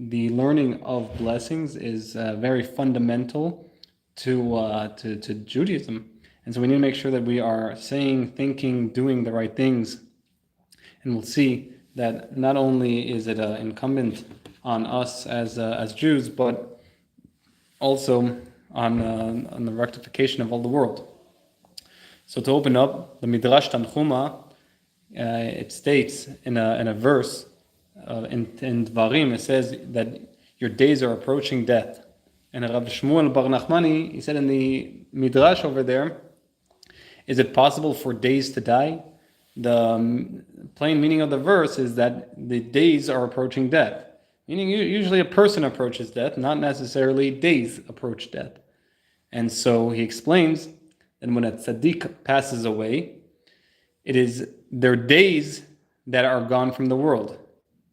the learning of blessings is very fundamental to Judaism. And so we need to make sure that we are saying, thinking, doing the right things. And we'll see that not only is it incumbent on us as Jews, but also on the rectification of all the world. So to open up, the Midrash Tanchuma, it states in a verse in Dvarim, it says that your days are approaching death. And Rabbi Shmuel Bar Nachmani, he said in the Midrash over there, is it possible for days to die? The plain meaning of the verse is that the days are approaching death. Meaning usually a person approaches death, not necessarily days approach death. And so he explains that when a tzaddik passes away, it is their days that are gone from the world.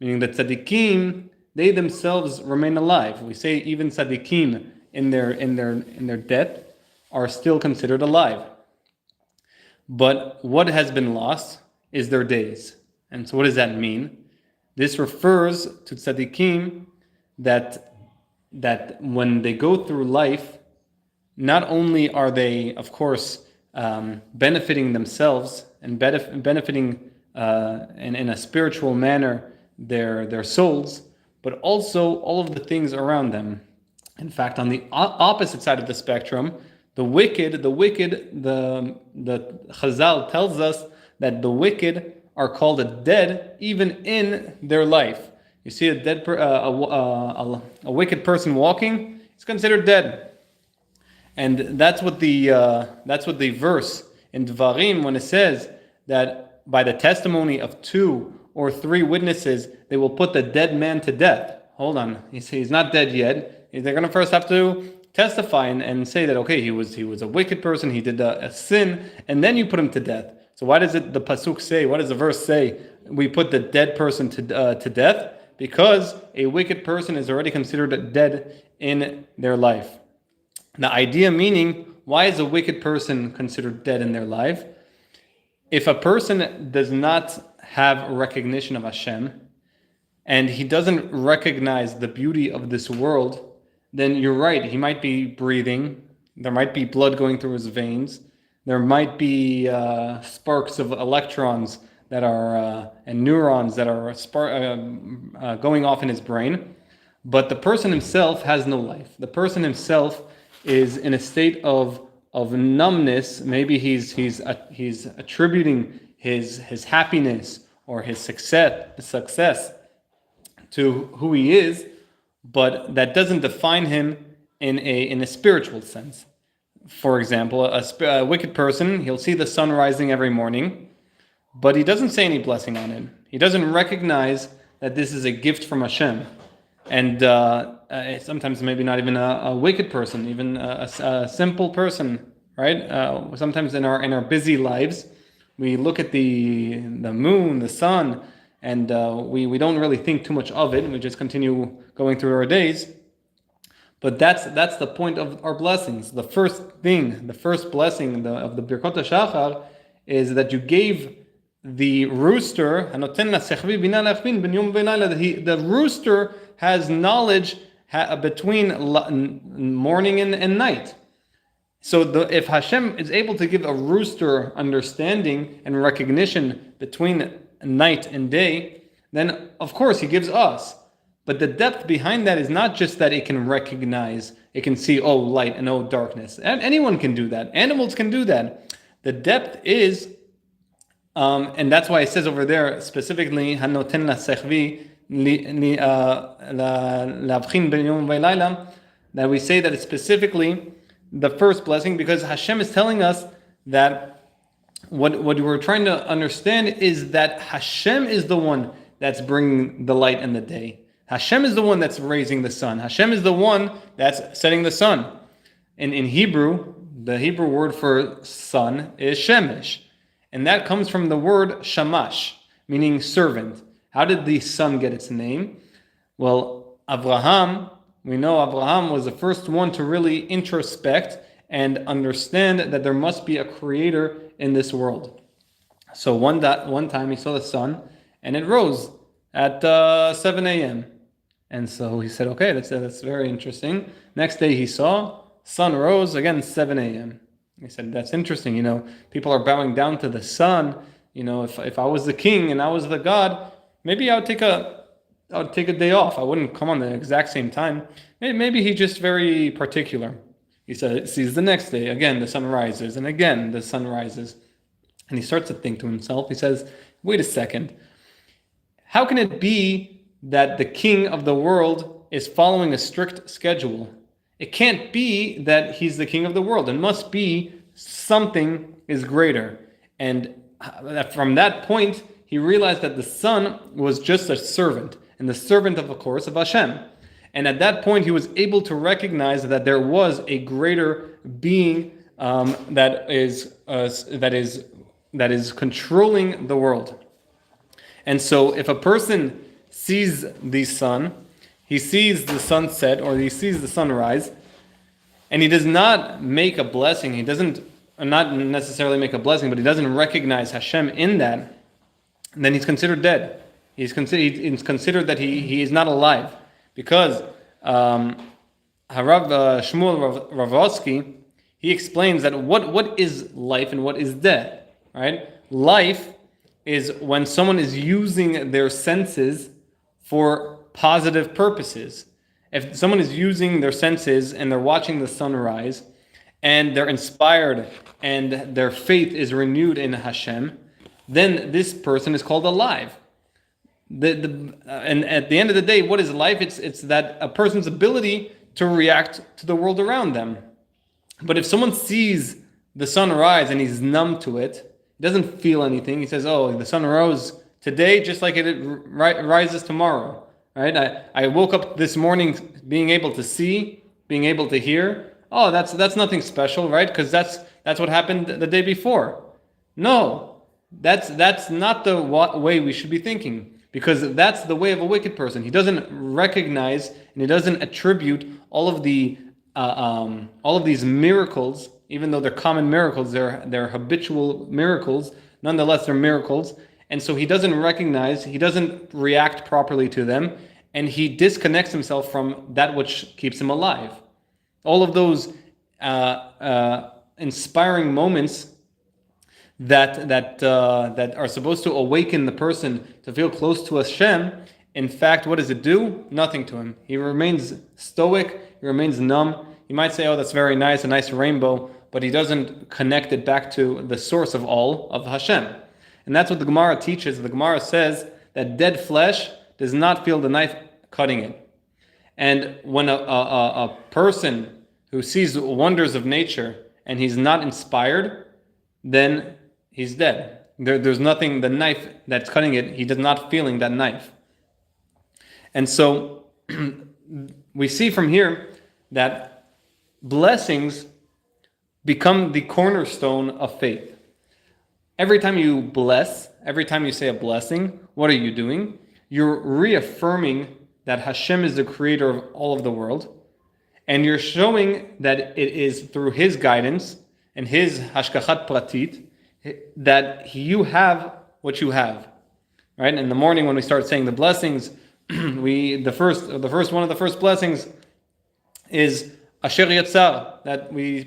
Meaning that tzaddikim, they themselves remain alive. We say even tzaddikim in their death are still considered alive. But what has been lost is their days. And so what does that mean? This refers to tzaddikim that when they go through life, not only are they, of course, benefiting themselves and benefiting in a spiritual manner their souls, but also all of the things around them. In fact, on the opposite side of the spectrum, the Chazal tells us that the wicked are called dead even in their life. You see a wicked person walking, he's considered dead. And that's what the verse in Dvarim, when it says that by the testimony of 2 or 3 witnesses, they will put the dead man to death. Hold on, he's not dead yet. They're going to first have to testify and say that, okay, he was a wicked person, he did a sin, and then you put him to death. So why does the pasuk say, what does the verse say, we put the dead person to death? Because a wicked person is already considered dead in their life. The idea meaning, why is a wicked person considered dead in their life? If a person does not have recognition of Hashem, and he doesn't recognize the beauty of this world, then you're right, he might be breathing, there might be blood going through his veins, there might be sparks of electrons that are and neurons that are going off in his brain, but the person himself has no life. The person himself is in a state of numbness. Maybe he's attributing his happiness or his success to who he is, but that doesn't define him in a spiritual sense. For example, a wicked person, he'll see the sun rising every morning, but he doesn't say any blessing on it. He doesn't recognize that this is a gift from Hashem. And sometimes maybe not even a wicked person, even a simple person, right? Sometimes in our busy lives, we look at the moon, the sun, and we don't really think too much of it. We just continue going through our days. But that's the point of our blessings. The first blessing of the brachot shachar is that you gave the rooster, the rooster has knowledge between morning and night. So if Hashem is able to give a rooster understanding and recognition between night and day, then of course he gives us. But the depth behind that is not just that it can recognize, it can see, oh, light and oh, darkness. And anyone can do that. Animals can do that. The depth is, and that's why it says over there specifically, hanoten lasechvi lavchin ben yom v'layla, that we say that it's specifically the first blessing because Hashem is telling us that what we're trying to understand is that Hashem is the one that's bringing the light and the day. Hashem is the one that's raising the sun. Hashem is the one that's setting the sun. And in Hebrew, the Hebrew word for sun is shemesh. And that comes from the word shamash, meaning servant. How did the sun get its name? Well, Abraham, we know Abraham was the first one to really introspect and understand that there must be a creator in this world. So one time he saw the sun and it rose at 7 a.m. And so he said, okay, that's very interesting. Next day he saw, sun rose, again, 7 a.m. He said, that's interesting, people are bowing down to the sun. If I was the king and I was the god, maybe I would take a day off. I wouldn't come on the exact same time. Maybe he's just very particular. He said, it sees the next day, again, the sun rises, and again, the sun rises. And he starts to think to himself, he says, wait a second. How can it be that the king of the world is following a strict schedule? It can't be that he's the king of the world. It must be something is greater. And from that point, he realized that the sun was just a servant, and the servant of course, of Hashem. And at that point, he was able to recognize that there was a greater being that is controlling the world. And so, if a person sees the sun, he sees the sunset or he sees the sunrise, and he does not make a blessing. He doesn't not necessarily make a blessing, but he doesn't recognize Hashem in that. Then he's considered dead. It's considered that he is not alive, because Harav Shmuel Ravosky, he explains that what is life and what is death, right? Life is when someone is using their senses for positive purposes. If someone is using their senses and they're watching the sunrise and they're inspired and their faith is renewed in Hashem, then this person is called alive. And at the end of the day, what is life? It's that a person's ability to react to the world around them. But if someone sees the sun rise and he's numb to it, he doesn't feel anything. He says, "Oh, the sun rose today, just like it rises tomorrow." Right? I woke up this morning being able to see, being able to hear. Oh, that's nothing special, right? Because that's what happened the day before. No, that's not the way we should be thinking. Because that's the way of a wicked person. He doesn't recognize and he doesn't attribute all of these miracles, even though they're common miracles, they're habitual miracles. Nonetheless, they're miracles, and so he doesn't recognize, he doesn't react properly to them, and he disconnects himself from that which keeps him alive. All of those inspiring moments that are supposed to awaken the person to feel close to Hashem, in fact, what does it do? Nothing to him. He remains stoic, he remains numb. You might say, oh, that's very nice, a nice rainbow, but he doesn't connect it back to the source of all, of Hashem. And that's what the Gemara teaches. The Gemara says that dead flesh does not feel the knife cutting it. And when a person who sees wonders of nature and he's not inspired, then he's dead. There's nothing, the knife that's cutting it, he does not feeling that knife. And so we see from here that blessings become the cornerstone of faith. Every time you bless, every time you say a blessing, what are you doing? You're reaffirming that Hashem is the creator of all of the world, and you're showing that it is through His guidance and His hashkachat pratit that you have what you have. Right? In the morning when we start saying the blessings, the first one of the first blessings is Asher Yatzar, that we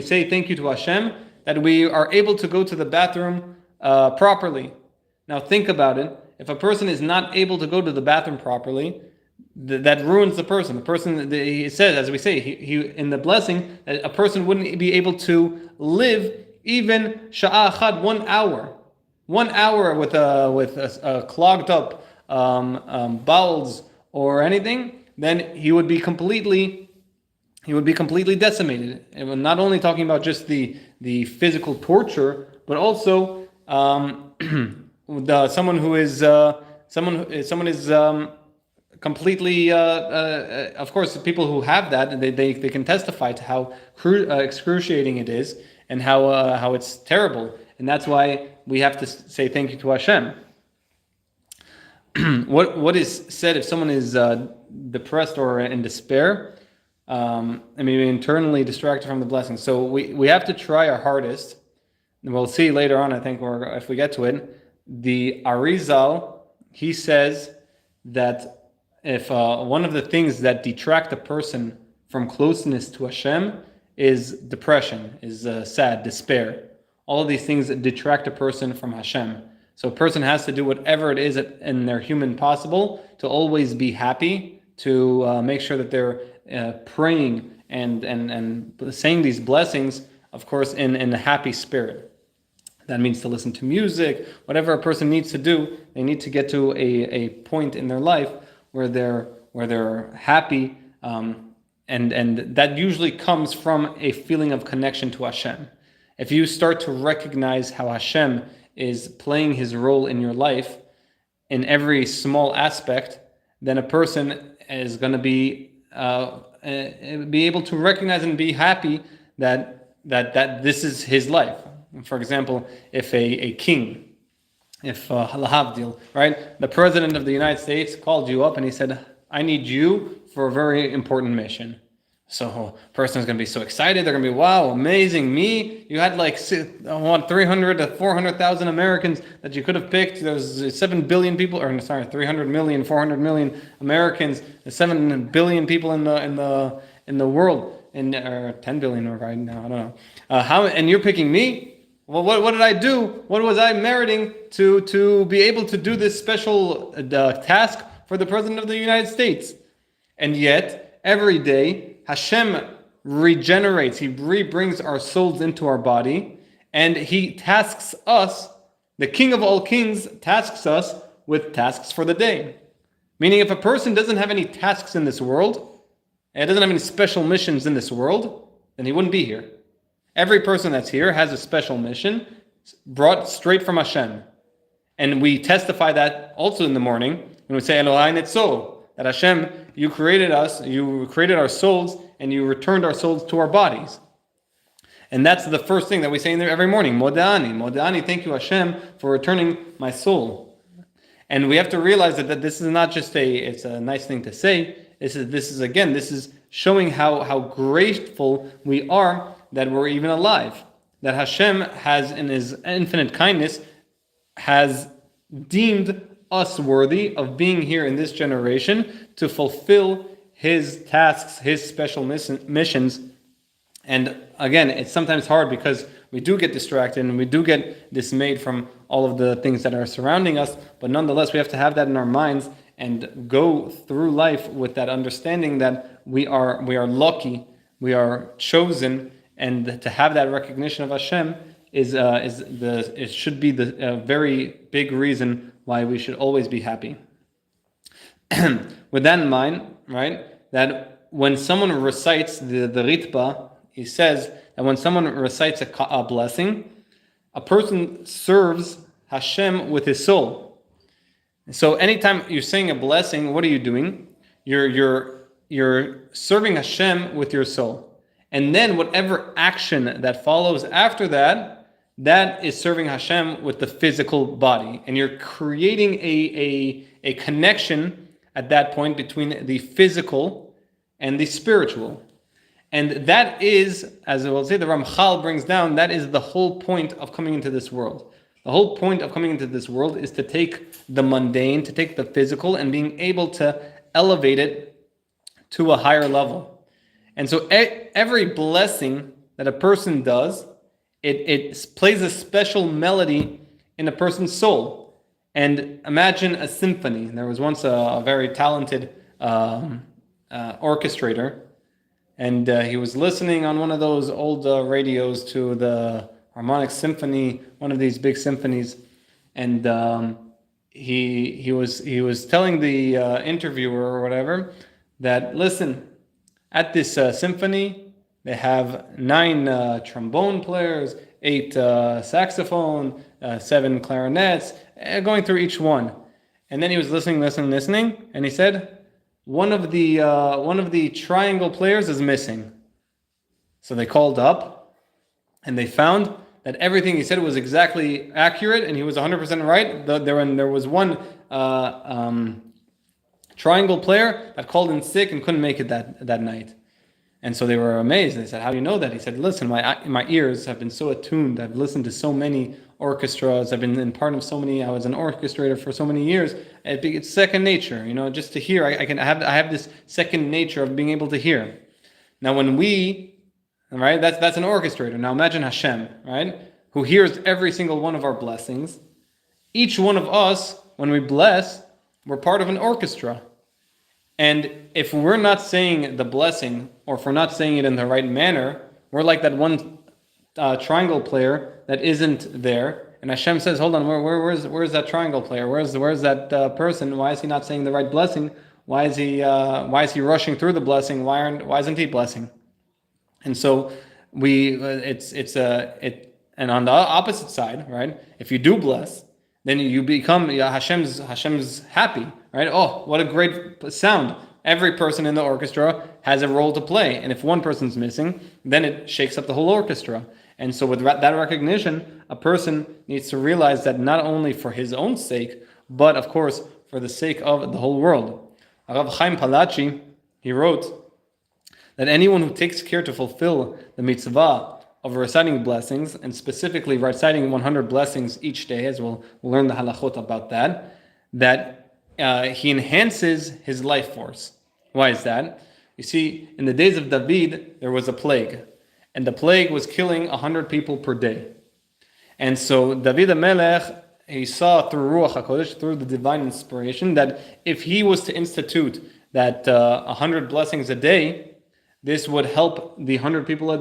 say thank you to Hashem, that we are able to go to the bathroom properly. Now think about it. If a person is not able to go to the bathroom properly, that ruins the person. The person, he says, as we say, he in the blessing, that a person wouldn't be able to live even sha'ah achad, 1 hour. 1 hour with a clogged up bowels or anything, then he would be completely decimated. And not only talking about just the physical torture, but also someone who is completely. Of course, people who have that, they can testify to how excruciating it is and how it's terrible, and that's why we have to say thank you to Hashem. What is said if someone is depressed or in despair? Maybe internally distracted from the blessing. So we have to try our hardest. And we'll see later on, I think, or if we get to it, the Arizal, he says that if one of the things that detract a person from closeness to Hashem is depression, is sad, despair. All of these things detract a person from Hashem. So a person has to do whatever it is in their human possible to always be happy, to make sure that they're praying and saying these blessings, of course, in a happy spirit. That means to listen to music, whatever a person needs to do. They need to get to a point in their life where they're happy, and that usually comes from a feeling of connection to Hashem. If you start to recognize how Hashem is playing His role in your life in every small aspect, then a person is going to be able to recognize and be happy that this is his life. For example, if a king, if lahavdil, right, the president of the United States called you up and he said, I need you for a very important mission. So a person is going to be so excited. They're going to be, wow, amazing. Me? You had like 300 to 400,000 Americans that you could have picked. There's 7 billion people, 300 million, 400 million Americans. There's 7 billion people in the world, or 10 billion right now. I don't know. And you're picking me? Well, what did I do? What was I meriting to be able to do this special task for the President of the United States? And yet, every day, Hashem regenerates, He re-brings our souls into our body, and He tasks us, the King of all kings tasks us with tasks for the day. Meaning if a person doesn't have any tasks in this world, and doesn't have any special missions in this world, then he wouldn't be here. Every person that's here has a special mission brought straight from Hashem. And we testify that also in the morning when we say Elohai Netzol, that Hashem, you created us, you created our souls, and you returned our souls to our bodies. And that's the first thing that we say in there every morning. Modani, thank you Hashem for returning my soul. And we have to realize that this is not just it's a nice thing to say. This is showing how grateful we are that we're even alive. That Hashem has, in His infinite kindness, has deemed us worthy of being here in this generation to fulfill His tasks, His special missions. And again, it's sometimes hard because we do get distracted and we do get dismayed from all of the things that are surrounding us, but nonetheless we have to have that in our minds and go through life with that understanding that we are lucky, we are chosen, and to have that recognition of Hashem it should be the very big reason why we should always be happy. With that in mind, right, that when someone recites the ritba, he says that when someone recites a blessing, a person serves Hashem with his soul. So anytime you're saying a blessing, what are you doing? You're serving Hashem with your soul. And then whatever action that follows after that is serving Hashem with the physical body. And you're creating a connection at that point between the physical and the spiritual. And that is, as we'll say, the Ramchal brings down, that is the whole point of coming into this world. The whole point of coming into this world is to take the mundane, to take the physical, and being able to elevate it to a higher level. And so every blessing that a person does, it plays a special melody in a person's soul. And imagine a symphony. There was once a very talented orchestrator, and he was listening on one of those old radios to the harmonic symphony, one of these big symphonies, and he was telling the interviewer or whatever that, listen, at this symphony they have 9 trombone players, 8 saxophone, 7 clarinets, going through each one. And then he was listening, and he said, one of the triangle players is missing. So they called up, and they found that everything he said was exactly accurate, and he was 100% right. There was one triangle player that called in sick and couldn't make it that night. And so they were amazed. They said, how do you know that? He said, listen, my ears have been so attuned. I've listened to so many orchestras. I've been in part of so many. I was an orchestrator for so many years. It's second nature, just to hear. I have this second nature of being able to hear. Now, when right, that's an orchestrator. Now imagine Hashem, right, who hears every single one of our blessings. Each one of us, when we bless, we're part of an orchestra. And if we're not saying the blessing, or if we're not saying it in the right manner, we're like that one triangle player that isn't there. And Hashem says, hold on, where's that triangle player? Where's that person? Why is he not saying the right blessing? Why is he rushing through the blessing? Why isn't he blessing? And so and on the opposite side, right? If you do bless, then you become Hashem's happy, right? Oh, what a great sound. Every person in the orchestra has a role to play. And if one person's missing, then it shakes up the whole orchestra. And so with that recognition, a person needs to realize that not only for his own sake, but of course for the sake of the whole world. Rav Chaim Palachi, he wrote that anyone who takes care to fulfill the mitzvah of reciting blessings, and specifically reciting 100 blessings each day, as we'll learn the halachot about that he enhances his life force. Why is that? You see, in the days of David, there was a plague, and the plague was killing 100 people per day. And so David HaMelech, he saw through Ruach HaKodesh, through the divine inspiration, that if he was to institute that 100 blessings a day, this would help the 100 people a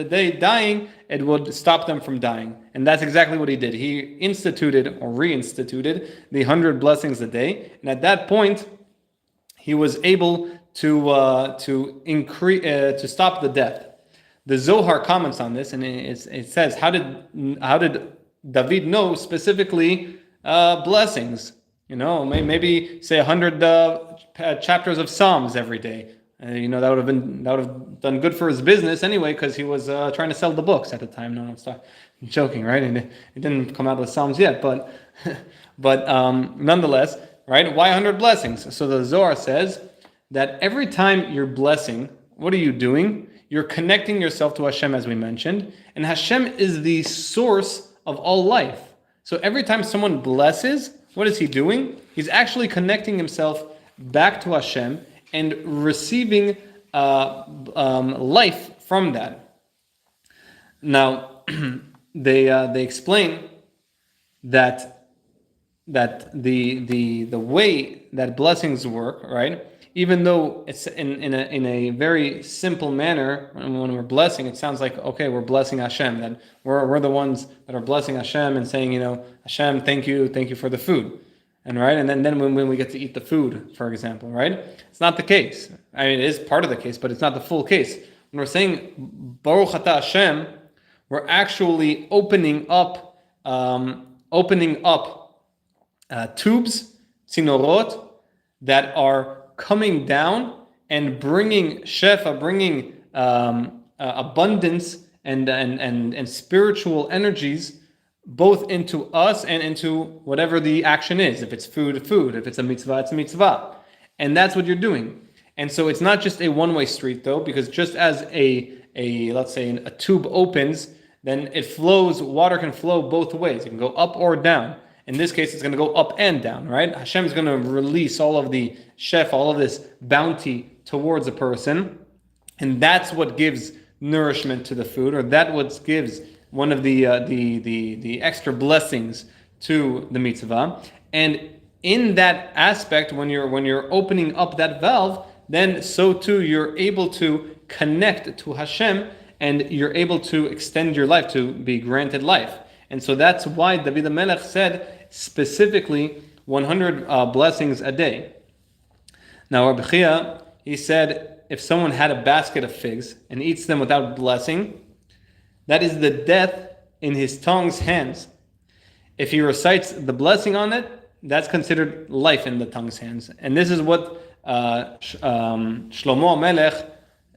day dying. It would stop them from dying. And that's exactly what he did. He instituted or reinstituted the 100 blessings a day. And at that point, he was able to increase to stop the death. The Zohar comments on this, and it says, how did David know specifically blessings? Maybe say 100 chapters of Psalms every day. That would have done good for his business anyway, because he was trying to sell the books at the time. No, I'm joking, right? And it didn't come out with Psalms yet, but nonetheless, right? Why 100 blessings? So the Zohar says that every time you're blessing, what are you doing? You're connecting yourself to Hashem, as we mentioned, and Hashem is the source of all life. So every time someone blesses, what is he doing? He's actually connecting himself back to Hashem and receiving life from that. Now, they explain that the way that blessings work, right? Even though it's in a very simple manner, when we're blessing, it sounds like, okay, we're blessing Hashem, that we're the ones that are blessing Hashem and saying, Hashem, thank you for the food. And right, and then when we get to eat the food, for example, right? It's not the case. I mean, it is part of the case, but it's not the full case. When we're saying Baruch Atah Hashem, we're actually opening up tubes, sinorot, that are coming down and bringing shefa, bringing abundance and spiritual energies both into us and into whatever the action is. If it's food. If it's a mitzvah, it's a mitzvah. And that's what you're doing. And so it's not just a one-way street, though, because just as let's say a tube opens, then it flows, water can flow both ways. It can go up or down. In this case, it's going to go up and down, right? Hashem is going to release all of the chef, all of this bounty towards a person. And that's what gives nourishment to the food, or that what gives one of the extra blessings to the mitzvah. And in that aspect, when you're opening up that valve, then so too you're able to connect to Hashem, and you're able to extend your life, to be granted life. And so that's why David HaMelech said specifically 100 blessings a day. Now Rabbi Chia, he said, if someone had a basket of figs and eats them without blessing, that is the death in his tongue's hands. If he recites the blessing on it, that's considered life in the tongue's hands. And this is what King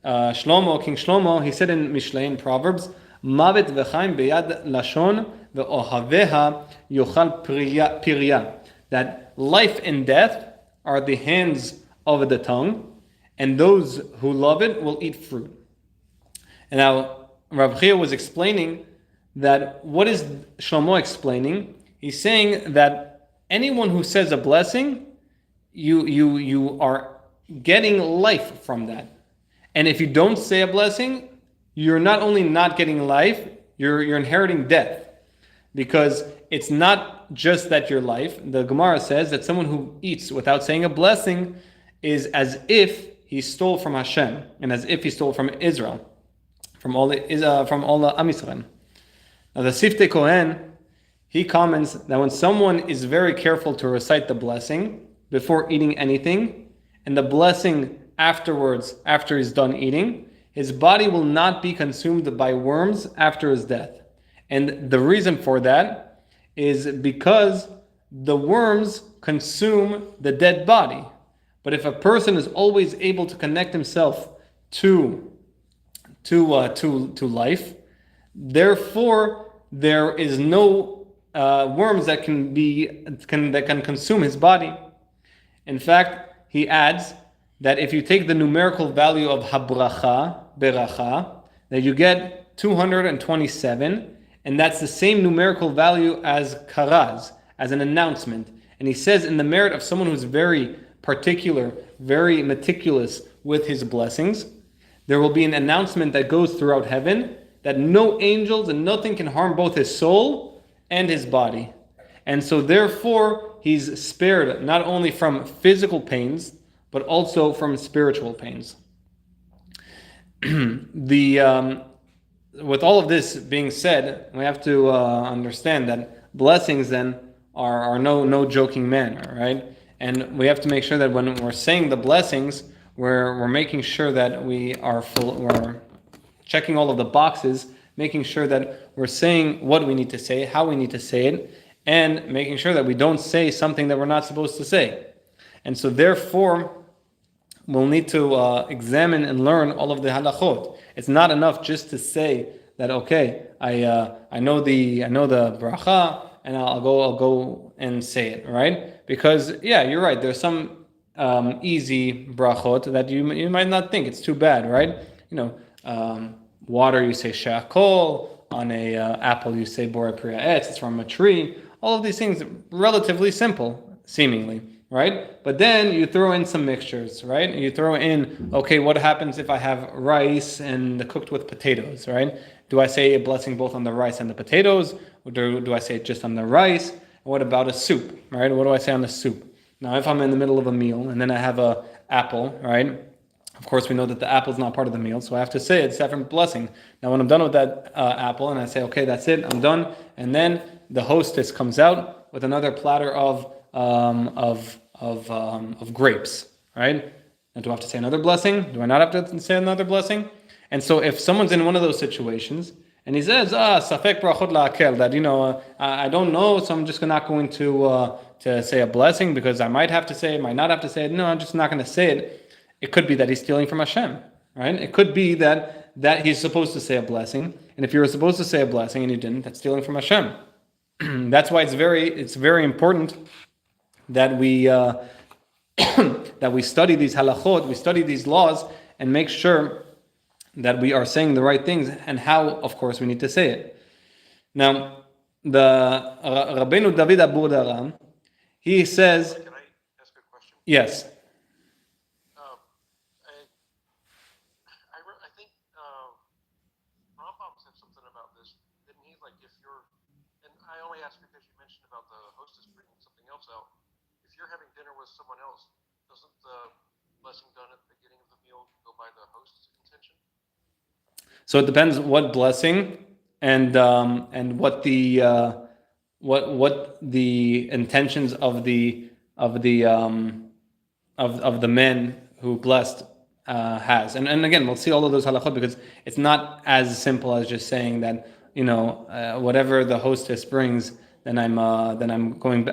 Shlomo, he said in Mishlei, in Proverbs, Mavet v'chaim beyad lashon ve'ohaveha yochal pirya. That life and death are the hands of the tongue, and those who love it will eat fruit. And now Rav Chia was explaining that what is Shlomo explaining? He's saying that anyone who says a blessing, you are getting life from that. And if you don't say a blessing, you're not only not getting life, you're inheriting death. Because it's not just that your life. The Gemara says that someone who eats without saying a blessing is as if he stole from Hashem, and as if he stole from Israel, from all the Am Yisrael. Now the Siftei Kohen, he comments that when someone is very careful to recite the blessing before eating anything, and the blessing afterwards, after he's done eating, his body will not be consumed by worms after his death. And the reason for that is because the worms consume the dead body. But if a person is always able to connect himself to life, therefore there is no worms that can consume his body. In fact, he adds that if you take the numerical value of habracha, beracha, that you get 227, and that's the same numerical value as karaz, as an announcement. And he says in the merit of someone who's very particular, very meticulous with his blessings, there will be an announcement that goes throughout heaven that no angels and nothing can harm both his soul and his body. And so therefore, he's spared not only from physical pains, but also from spiritual pains. With all of this being said, we have to understand that blessings then are no joking manner, right? And we have to make sure that when we're saying the blessings, we're making sure that we're checking all of the boxes, making sure that we're saying what we need to say, how we need to say it, and making sure that we don't say something that we're not supposed to say. And so therefore, we'll need to examine and learn all of the halachot. It's not enough just to say that, okay, I know the bracha, and I'll go and say it, right? Because yeah, you're right. There's some easy brachot that you might not think it's too bad, right? Water you say shakol, on a apple you say borei pri ha'etz, it's from a tree. All of these things relatively simple, seemingly, right? But then you throw in some mixtures, right? You throw in, okay, what happens if I have rice and cooked with potatoes, right? Do I say a blessing both on the rice and the potatoes? Or do I say it just on the rice? What about a soup, right? What do I say on the soup? Now, if I'm in the middle of a meal and then I have a apple, right? Of course, we know that the apple is not part of the meal, so I have to say it's separate blessing. Now, when I'm done with that apple and I say, okay, that's it, I'm done, and then the hostess comes out with another platter of grapes, right? And do I have to say another blessing? Do I not have to say another blessing? And so, if someone's in one of those situations and he says, "Safek brachot la'akel," that I don't know, so I'm just not going to say a blessing because I might have to say it, might not have to say it. No, I'm just not going to say it. It could be that he's stealing from Hashem, right? It could be that he's supposed to say a blessing, and if you were supposed to say a blessing and you didn't, that's stealing from Hashem. That's why it's very important that we that we study these halachot, we study these laws, and make sure that we are saying the right things and how, of course, we need to say it. Now, the Rabbeinu David Abu Daram, he says, Can I ask a question? Yes. I think Rambam said something about this. Didn't he? Like, if you're, and I only ask because you mentioned about the hostess bringing something else out. If you're having dinner with someone else, doesn't the blessing done at the beginning of the meal go by the host's intention? So it depends what blessing and what the intentions of the men who blessed has. And again, we'll see all of those halachot because it's not as simple as just saying that whatever the hostess brings, then I'm going.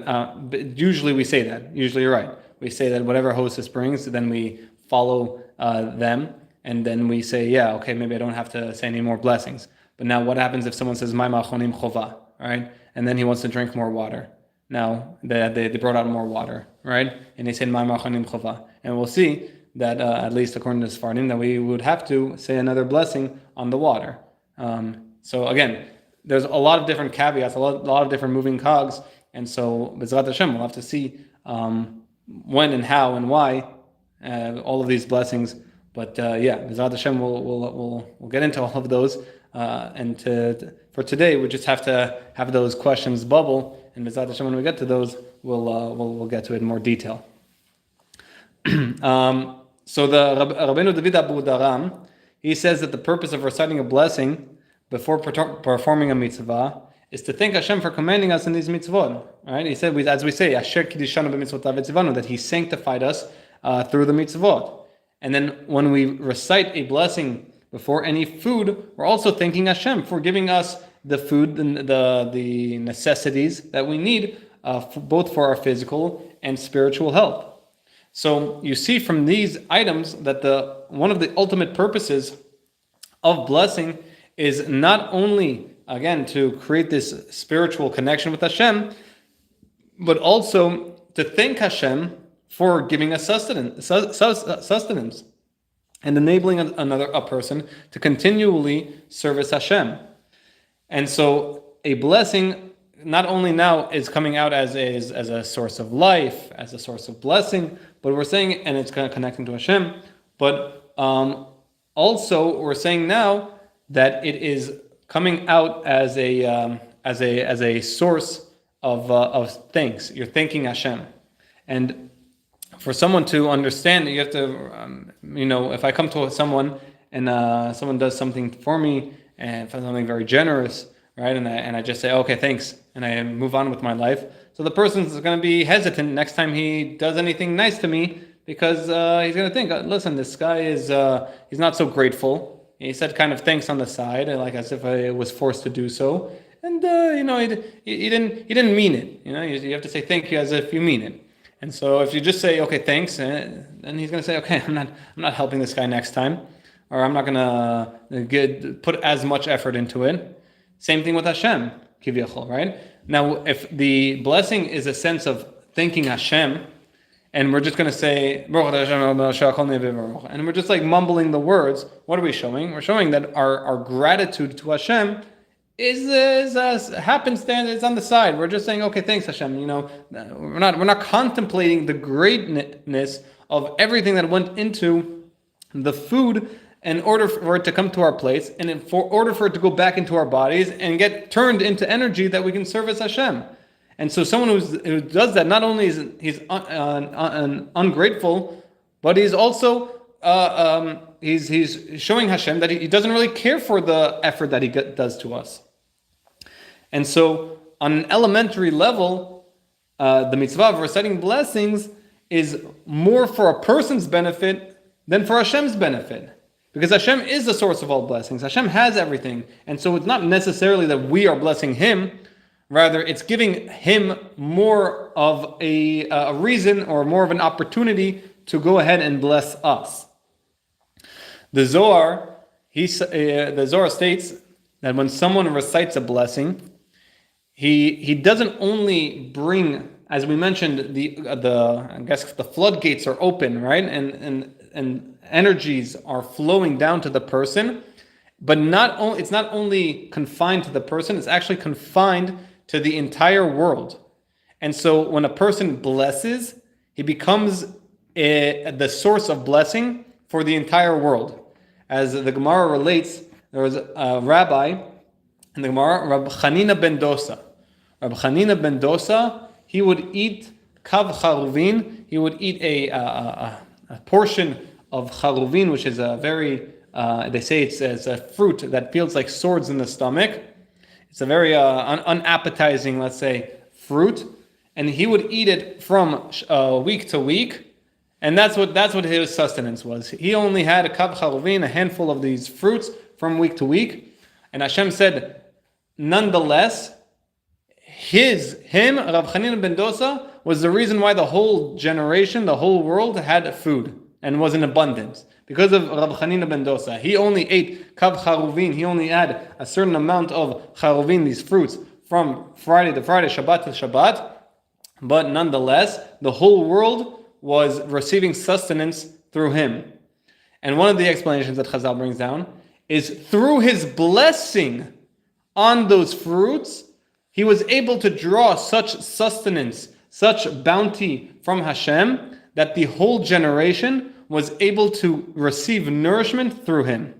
Usually we say that. Usually you're right. We say that whatever hostess brings, then we follow them. And then we say, yeah, okay, maybe I don't have to say any more blessings. But now what happens if someone says, Mayim achonim chova, right? And then he wants to drink more water. Now, they brought out more water, right? And they said, Mayim achonim chova. And we'll see that, at least according to Sfardim, that we would have to say another blessing on the water. So again, there's a lot of different caveats, a lot of different moving cogs, and so B'ezrat Hashem, we'll have to see when and how and why all of these blessings. But B'ezrat Hashem, we'll get into all of those. And for today, we just have to have those questions bubble, and B'ezrat Hashem, when we get to those, we'll get to it in more detail. So the Rabbeinu David Abu Daram, he says that the purpose of reciting a blessing before performing a mitzvah is to thank Hashem for commanding us in these mitzvot. Right? He said, as we say, Asher kiddushanu b'mitzvotav v'tzivanu, that He sanctified us through the mitzvot. And then when we recite a blessing before any food, we're also thanking Hashem for giving us the food and the necessities that we need, both for our physical and spiritual health. So you see from these items that one of the ultimate purposes of blessing is not only, again, to create this spiritual connection with Hashem, but also to thank Hashem for giving us sustenance and enabling a person to continually service Hashem. And so a blessing not only now is coming out as a source of life, as a source of blessing, but we're saying, and it's kind of connecting to Hashem, but also we're saying now that it is coming out as a source of thanks. You're thanking Hashem, and for someone to understand, you have to, if I come to someone and someone does something for me and something very generous, right, and I just say, okay, thanks, and I move on with my life. So the person's going to be hesitant next time he does anything nice to me, because he's going to think, listen, this guy he's not so grateful. He said kind of thanks on the side, like as if I was forced to do so, and he didn't mean it. You have to say thank you as if you mean it. And so if you just say okay, thanks, then he's going to say, okay, I'm not helping this guy next time, or I'm not going to put as much effort into it. Same thing with Hashem, kiviyachol, right? Now, if the blessing is a sense of thanking Hashem, and we're just going to say, and we're just like mumbling the words, what are we showing? We're showing that our gratitude to Hashem is a happenstance. It's on the side. We're just saying, okay, thanks Hashem. We're not contemplating the greatness of everything that went into the food in order for it to come to our plates, and in order for it to go back into our bodies and get turned into energy that we can service Hashem. And so someone who does that, not only is he's ungrateful, but he's also he's showing Hashem that he doesn't really care for the effort that he does to us. And so on an elementary level, the mitzvah of reciting blessings is more for a person's benefit than for Hashem's benefit. Because Hashem is the source of all blessings. Hashem has everything. And so it's not necessarily that we are blessing Him. Rather, it's giving Him more of a reason or more of an opportunity to go ahead and bless us. The Zohar states that when someone recites a blessing, he doesn't only bring, as we mentioned, the floodgates are open, right? And energies are flowing down to the person, but it's not only confined to the person, it's actually confined to the entire world. And so when a person blesses, he becomes the source of blessing for the entire world. As the Gemara relates, there was a rabbi in the Gemara, Rabbi Chanina ben Dosa. Rabbi Chanina ben Dosa, he would eat kav charuvin, he would eat a portion of charuvin, which is a very, they say it's a fruit that feels like swords in the stomach. It's a very unappetizing, let's say, fruit. And he would eat it from week to week. And that's what his sustenance was. He only had a kav charuvin, a handful of these fruits from week to week. And Hashem said, nonetheless, Rav Chanina ben Dosa, was the reason why the whole generation, the whole world had food and was in abundance. Because of Rav Chanina ben Dosa. He only ate kav charuvin, he only had a certain amount of charuvin, these fruits, from Friday to Friday, Shabbat to Shabbat. But nonetheless, the whole world was receiving sustenance through him. And one of the explanations that Chazal brings down is through his blessing on those fruits, he was able to draw such sustenance, such bounty from Hashem, that the whole generation was able to receive nourishment through him.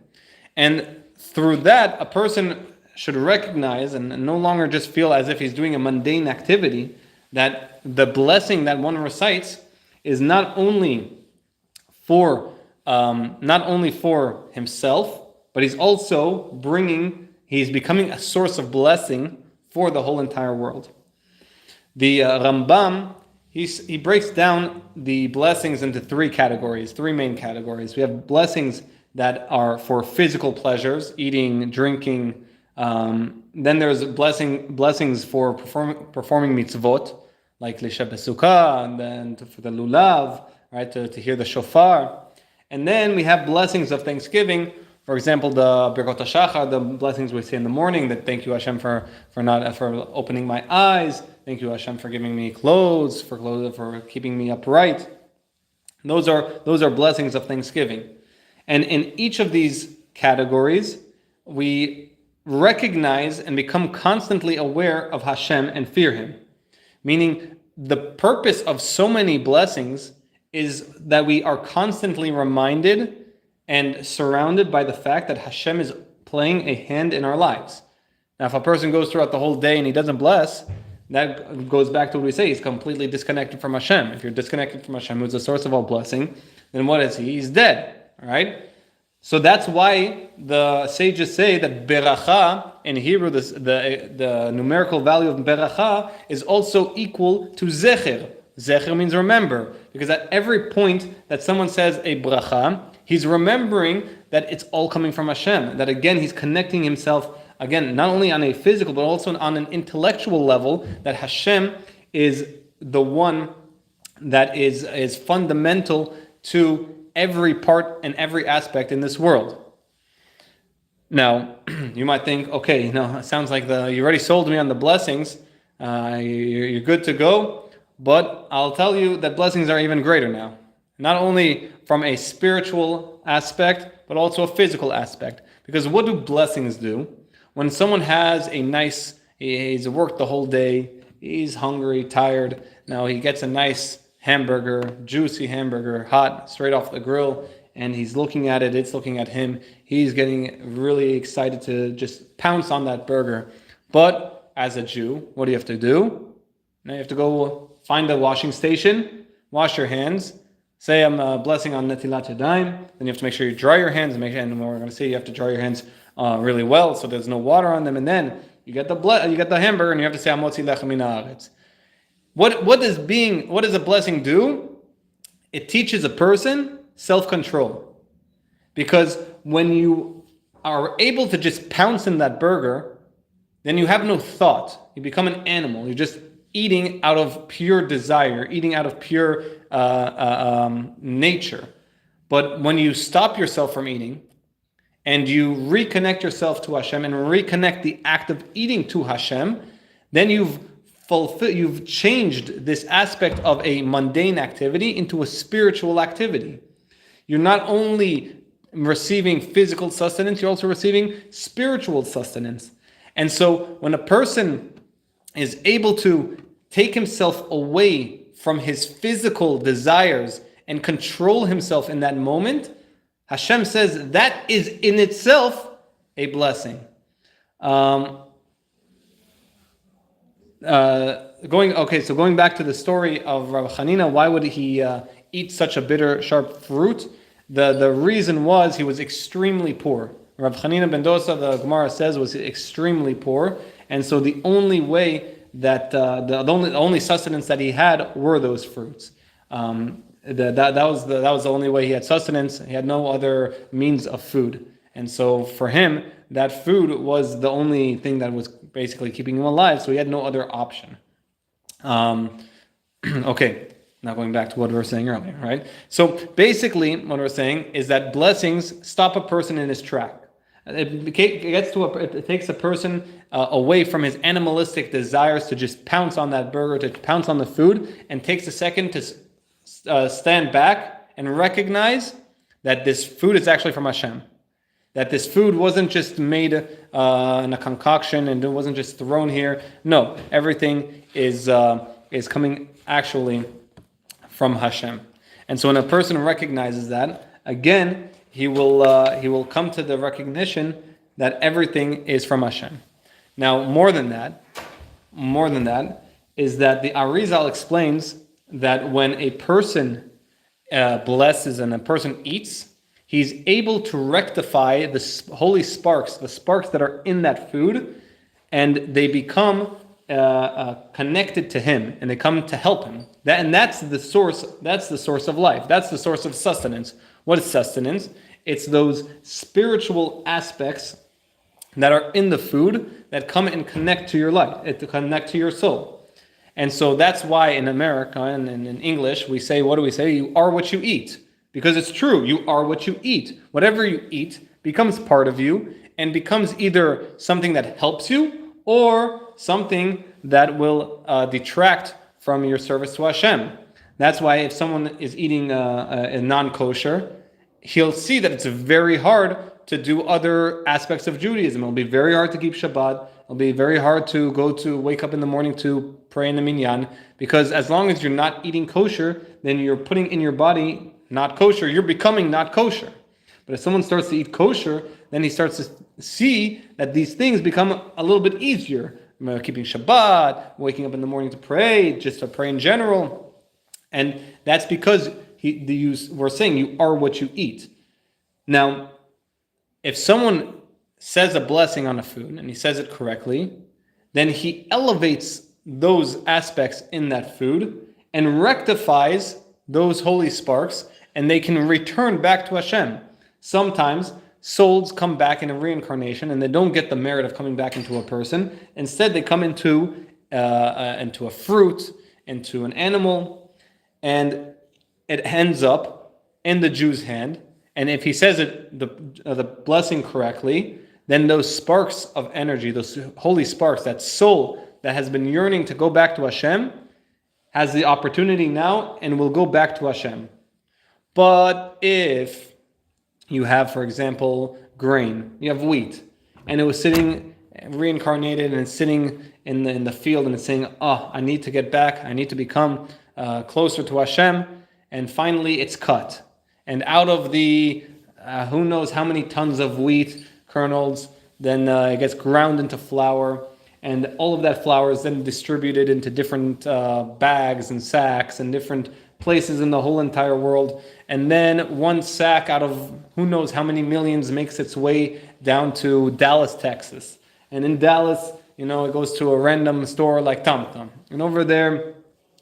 And through that, a person should recognize and no longer just feel as if he's doing a mundane activity, that the blessing that one recites is not only for himself, but he's becoming a source of blessing for the whole entire world. The Rambam, he breaks down the blessings into three main categories. We have blessings that are for physical pleasures, eating, drinking. Then there's blessings for performing mitzvot, like Lisha Besukah, and then for the lulav, right, to hear the shofar. And then we have blessings of thanksgiving. For example, the brachot shachar, the blessings we say in the morning, that thank you Hashem for opening my eyes, thank you Hashem for giving me clothes, for keeping me upright. Those are blessings of thanksgiving. And in each of these categories, we recognize and become constantly aware of Hashem and fear Him. Meaning, the purpose of so many blessings is that we are constantly reminded and surrounded by the fact that Hashem is playing a hand in our lives. Now, if a person goes throughout the whole day and he doesn't bless, that goes back to what we say, he's completely disconnected from Hashem. If you're disconnected from Hashem, who's the source of all blessing, then what is he? He's dead, all right? So that's why the sages say that beracha, in Hebrew, the numerical value of beracha is also equal to zecher. Zecher means remember, because at every point that someone says a bracha, he's remembering that it's all coming from Hashem. That again, he's connecting himself, again, not only on a physical, but also on an intellectual level, that Hashem is the one that is fundamental to every part and every aspect in this world. Now, you might think, okay, it sounds like you already sold me on the blessings. You're good to go. But I'll tell you that blessings are even greater now. Not only from a spiritual aspect, but also a physical aspect. Because what do blessings do? When someone has he's worked the whole day, he's hungry, tired, now he gets a nice hamburger, juicy hamburger, hot, straight off the grill, and he's looking at it, it's looking at him, he's getting really excited to just pounce on that burger. But as a Jew, what do you have to do? Now you have to go find a washing station, wash your hands, say I'm blessing on Netilat Yadayim, then you have to make sure you dry your hands, and we're going to say you have to dry your hands really well so there's no water on them, and then you get the hamburger and you have to say Hamotzi Lechem Min Haaretz. What does a blessing do? It teaches a person self-control. Because when you are able to just pounce in that burger, then you have no thought. You become an animal. You're just eating out of pure desire, eating out of pure nature. But when you stop yourself from eating and you reconnect yourself to Hashem and reconnect the act of eating to Hashem, then you've changed this aspect of a mundane activity into a spiritual activity. You're not only receiving physical sustenance, you're also receiving spiritual sustenance. And so when a person is able to take himself away from his physical desires and control himself in that moment, Hashem says that is in itself a blessing. Going back to the story of Rabbi Hanina, why would he eat such a bitter, sharp fruit? The reason was he was extremely poor. Rabbi Hanina ben Dosa, the Gemara says, was extremely poor, and so the only way that the only sustenance that he had were those fruits. That was the only way he had sustenance. He had no other means of food, and so for him, that food was the only thing that was basically keeping him alive. So he had no other option. Okay, now going back to what we were saying earlier, right? So basically, what we're saying is that blessings stop a person in his track. It takes a person away from his animalistic desires to just pounce on that burger, to pounce on the food, and takes a second to stand back and recognize that this food is actually from Hashem. That this food wasn't just made in a concoction and it wasn't just thrown here. No, everything is coming actually from Hashem. And so when a person recognizes that, again, he will come to the recognition that everything is from Hashem. Now, more than that, is that the Arizal explains that when a person blesses and a person eats, he's able to rectify the holy sparks, the sparks that are in that food, and they become connected to him, and they come to help him. That's the source. That's the source of life. That's the source of sustenance. What is sustenance? It's those spiritual aspects that are in the food that come and connect to your life, to connect to your soul. And so that's why in America and in English we say, what do we say? You are what you eat. Because it's true, you are what you eat. Whatever you eat becomes part of you and becomes either something that helps you or something that will detract from your service to Hashem. That's why if someone is eating a non-kosher, he'll see that it's very hard to do other aspects of Judaism. It'll be very hard to keep Shabbat. It'll be very hard to wake up in the morning to pray in the minyan, because as long as you're not eating kosher, then you're putting in your body not kosher. You're becoming not kosher. But if someone starts to eat kosher, then he starts to see that these things become a little bit easier. Keeping Shabbat, waking up in the morning to pray, just to pray in general. And that's because we're saying you are what you eat. Now, if someone says a blessing on a food and he says it correctly, then he elevates those aspects in that food and rectifies those holy sparks, and they can return back to Hashem. Sometimes souls come back in a reincarnation and they don't get the merit of coming back into a person. Instead, they come into a fruit, into an animal, and it ends up in the Jew's hand. And if he says it, the blessing correctly, then those sparks of energy, those holy sparks, that soul that has been yearning to go back to Hashem, has the opportunity now and will go back to Hashem. But if you have, for example, grain, you have wheat, and it was sitting reincarnated and it's sitting in the field and it's saying, I need to get back, I need to become closer to Hashem, and finally it's cut. And out of the who knows how many tons of wheat kernels, then it gets ground into flour, and all of that flour is then distributed into different bags and sacks and different places in the whole entire world. And then one sack out of who knows how many millions makes its way down to Dallas, Texas. And in Dallas, it goes to a random store like TomTom. And over there,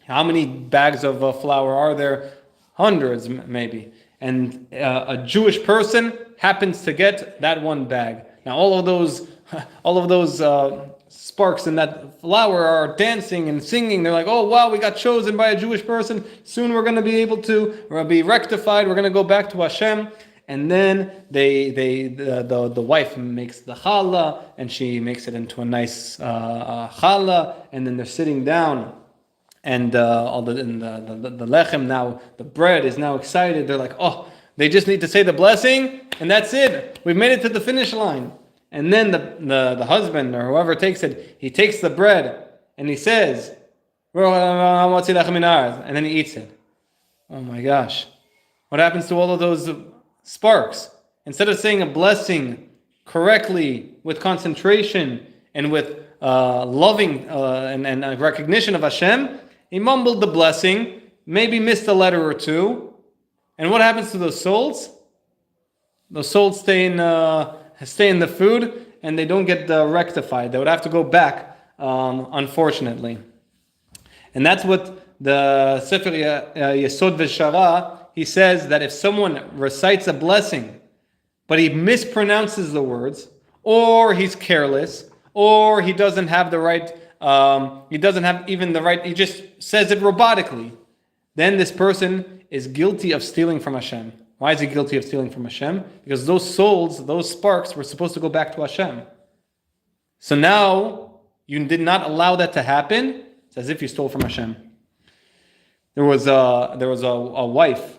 how many bags of flour are there? Hundreds, maybe. And a Jewish person happens to get that one bag. Now, all of those sparks in that flour are dancing and singing. They're like, oh wow, we got chosen by a Jewish person. Soon we're going to be able to be rectified. We're going to go back to Hashem. And then the wife makes the challah, and she makes it into a nice challah. And then they're sitting down, and the lechem now, the bread is now excited. They're like, they just need to say the blessing, and that's it. We've made it to the finish line. And then the husband or whoever takes it, he takes the bread and he says, and then he eats it. Oh my gosh. What happens to all of those sparks? Instead of saying a blessing correctly, with concentration and with loving and a recognition of Hashem, he mumbled the blessing, maybe missed a letter or two. And what happens to those souls? Those souls stay in the food, and they don't get rectified. They would have to go back, unfortunately. And that's what the Sefer Yesod V'Shara, he says that if someone recites a blessing, but he mispronounces the words, or he's careless, or he doesn't have the right, he just says it robotically, then this person is guilty of stealing from Hashem. Why is he guilty of stealing from Hashem? Because those souls, those sparks, were supposed to go back to Hashem. So now you did not allow that to happen. It's as if you stole from Hashem. There was a wife.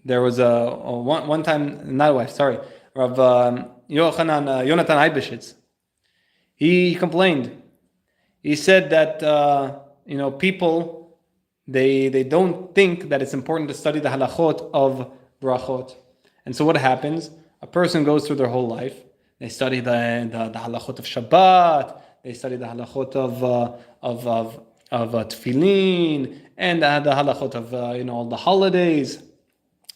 there was one time, not a wife, sorry, Rav Yonatan Eibeshitz. He complained. He said that people they don't think that it's important to study the halachot of brachot, and so what happens? A person goes through their whole life. They study the halachot of Shabbat. They study the halachot of tefillin and the halachot of all the holidays,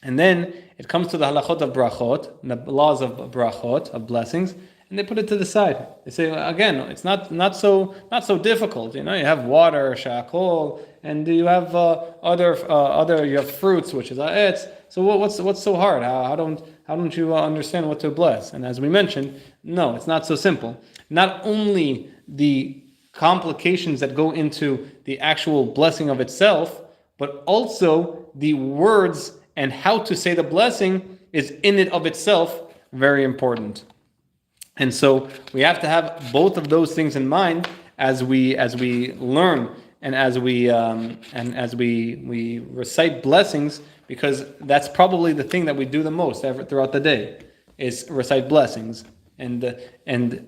and then it comes to the halachot of brachot, the laws of brachot, of blessings, and they put it to the side. They say again, it's not so difficult. You have water, shakol, and you have other you have fruits, which is etz. So what's so hard? How don't you understand what to bless? And as we mentioned, no, it's not so simple. Not only the complications that go into the actual blessing of itself, but also the words and how to say the blessing is in it of itself very important. And so we have to have both of those things in mind as we learn and as we recite blessings, because that's probably the thing that we do the most throughout the day is recite blessings. And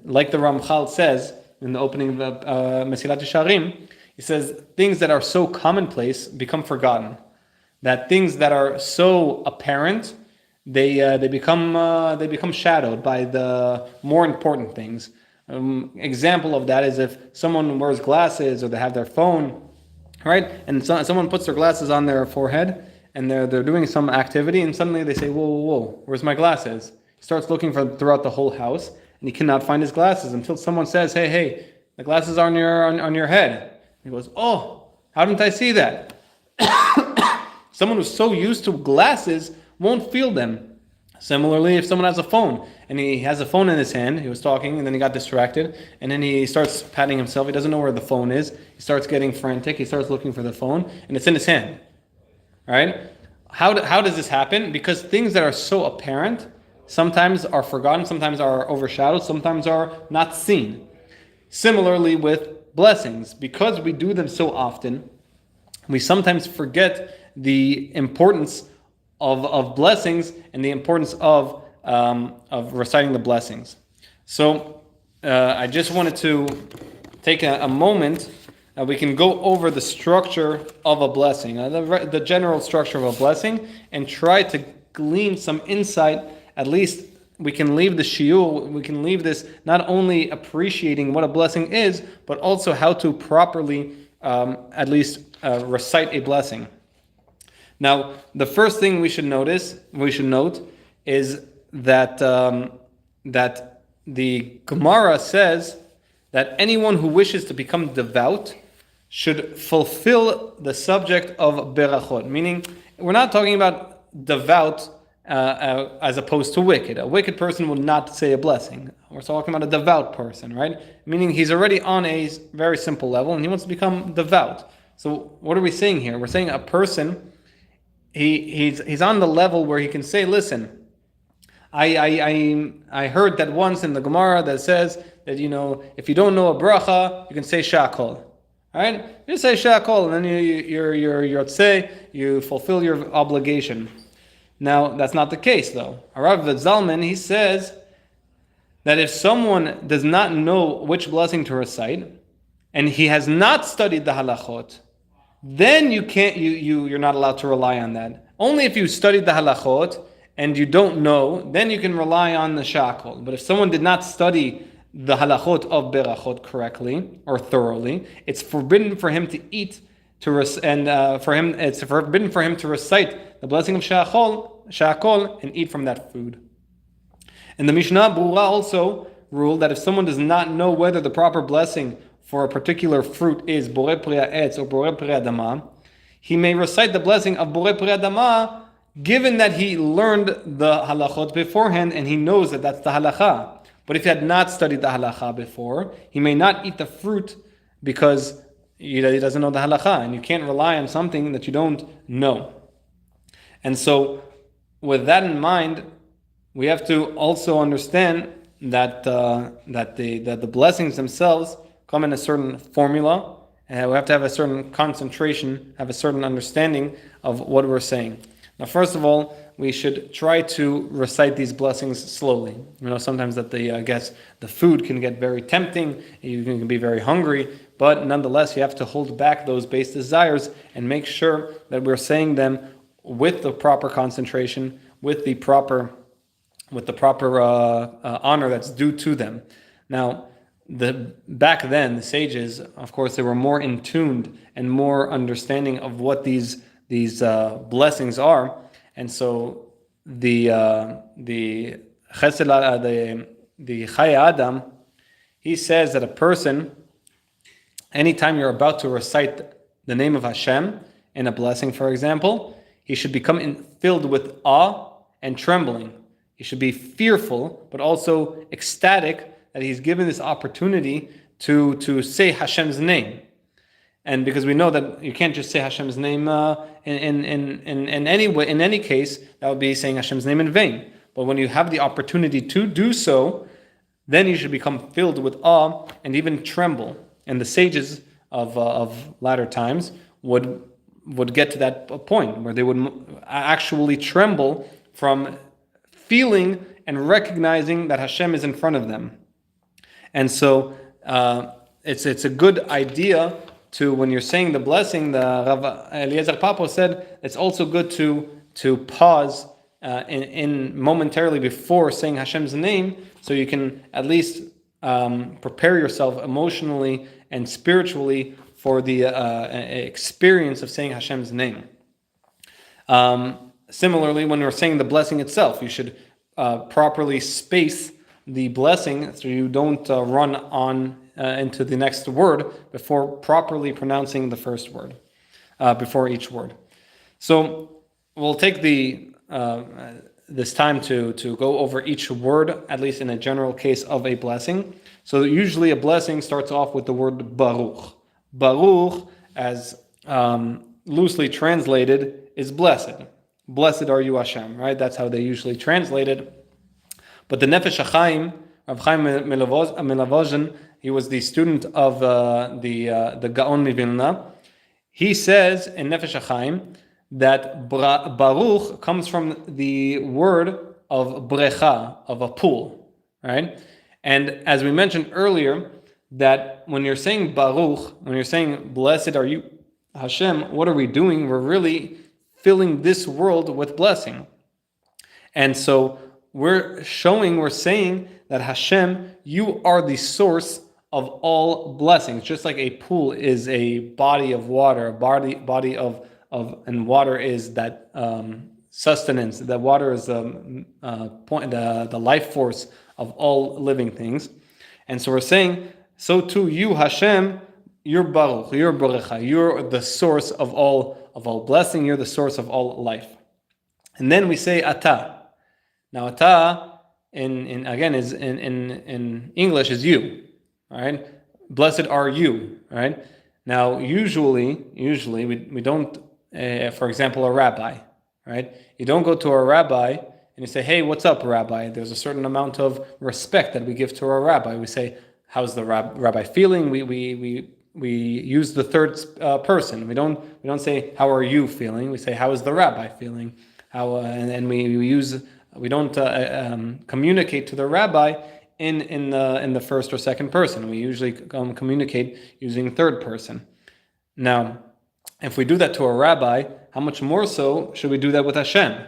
like the Ramchal says in the opening of Mesilat Yesharim, he says things that are so commonplace become forgotten. That things that are so apparent, they become shadowed by the more important things. Example of that is if someone wears glasses or they have their phone, right? And someone puts their glasses on their forehead and they're doing some activity, and suddenly they say, whoa, where's my glasses? He starts looking throughout the whole house, and he cannot find his glasses until someone says, hey, the glasses are on your head. He goes, oh, how didn't I see that? Someone who's so used to glasses won't feel them. Similarly, if someone has a phone and he has a phone in his hand, he was talking and then he got distracted, and then he starts patting himself. He doesn't know where the phone is. He starts getting frantic. He starts looking for the phone, and it's in his hand. Right? How does this happen? Because things that are so apparent sometimes are forgotten, sometimes are overshadowed, sometimes are not seen. Similarly with blessings, because we do them so often, we sometimes forget the importance of blessings and the importance of reciting the blessings. So I just wanted to take a moment. We can go over the structure of a blessing, the general structure of a blessing, and try to glean some insight. At least we can leave the shiur, we can leave this not only appreciating what a blessing is, but also how to properly at least recite a blessing. Now, the first thing we should note is that that the Gemara says that anyone who wishes to become devout should fulfill the subject of brachot. Meaning, we're not talking about devout as opposed to wicked. A wicked person would not say a blessing. We're talking about a devout person, right? Meaning he's already on a very simple level and he wants to become devout. So what are we saying here? We're saying a person, he's on the level where he can say, listen, I heard that once in the Gemara that says that, if you don't know a bracha, you can say shakol. All right? You say shakol, and then you're say you fulfill your obligation. Now, that's not the case, though. Rav Zalman, he says that if someone does not know which blessing to recite, and he has not studied the halachot, then you're not allowed to rely on that. Only if you studied the halachot and you don't know, then you can rely on the shakol. But if someone did not study the halachot of brachot correctly or thoroughly, it's forbidden for him to eat it's forbidden for him to recite the blessing of shakol and eat from that food. And the Mishnah Berurah also ruled that if someone does not know whether the proper blessing for a particular fruit is borei pri ha'etz or borei pri ha'adama, he may recite the blessing of borei pri ha'adama, given that he learned the halachot beforehand and he knows that that's the halacha. But if he had not studied the halacha before, he may not eat the fruit because he doesn't know the halacha, and you can't rely on something that you don't know. And so, with that in mind, we have to also understand that the blessings themselves come in a certain formula, and we have to have a certain concentration, have a certain understanding of what we're saying. Now, first of all, we should try to recite these blessings slowly. Sometimes that the food can get very tempting, you can be very hungry, but nonetheless, you have to hold back those base desires and make sure that we're saying them with the proper concentration, with the proper honor that's due to them. Now, back then, the sages, of course, they were more in tuned and more understanding of what these blessings are, and so the Chayei Adam, he says that a person, anytime you're about to recite the name of Hashem in a blessing, for example, he should become filled with awe and trembling. He should be fearful, but also ecstatic that he's given this opportunity to say Hashem's name. And because we know that you can't just say Hashem's name in any case, that would be saying Hashem's name in vain. But when you have the opportunity to do so, then you should become filled with awe and even tremble. And the sages of latter times would get to that point where they would actually tremble from feeling and recognizing that Hashem is in front of them. And so it's a good idea to, when you're saying the blessing, the Rav Eliezer Papo said, it's also good to pause in momentarily before saying Hashem's name, so you can at least prepare yourself emotionally and spiritually for the experience of saying Hashem's name. Similarly, when you're saying the blessing itself, you should properly space the blessing so you don't run on into the next word before properly pronouncing the first word, before each word. So we'll take this time to go over each word, at least in a general case of a blessing. So usually a blessing starts off with the word Baruch. Baruch, as loosely translated, is blessed. Blessed are you, Hashem, right? That's how they usually translate it. But the Nefesh HaChaim, Rav Chaim Melavozhin, he was the student of the Gaon Mivilna. He says in Nefesh HaChaim that Baruch comes from the word of brecha, of a pool, right? And as we mentioned earlier, that when you're saying Baruch, when you're saying blessed are you, Hashem, what are we doing? We're really filling this world with blessing. And so we're saying that Hashem, you are the source of all blessings. Just like a pool is a body of water, a body of and water is that sustenance. That water is the life force of all living things. And so we're saying, so too you, Hashem, you're Baruch, you're Barecha, you're the source of all blessing, you're the source of all life. And then we say Ata. Now Ata in English is you, all right? Blessed are you, right? Now usually we don't, for example, a rabbi, right? You don't go to a rabbi and you say, hey, what's up, rabbi? There's a certain amount of respect that we give to our rabbi. We say, how's the rabbi feeling? We use the third person. We don't say, how are you feeling? We say, how is the rabbi feeling? We don't communicate to the rabbi in the first or second person. We usually communicate using third person. Now, if we do that to a rabbi, how much more so should we do that with Hashem?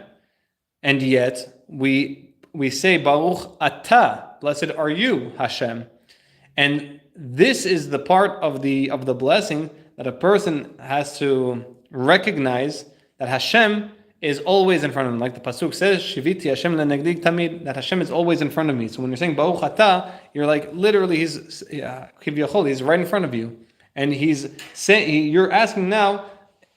And yet we say Baruch Atah, blessed are you, Hashem. And this is the part of the blessing that a person has to recognize that Hashem is always in front of him. Like the pasuk says, Shiviti Hashem lenegdig tamid, that Hashem is always in front of me. So when you're saying Baruch Atah, you're like literally he's right in front of you, and he's saying, you're asking now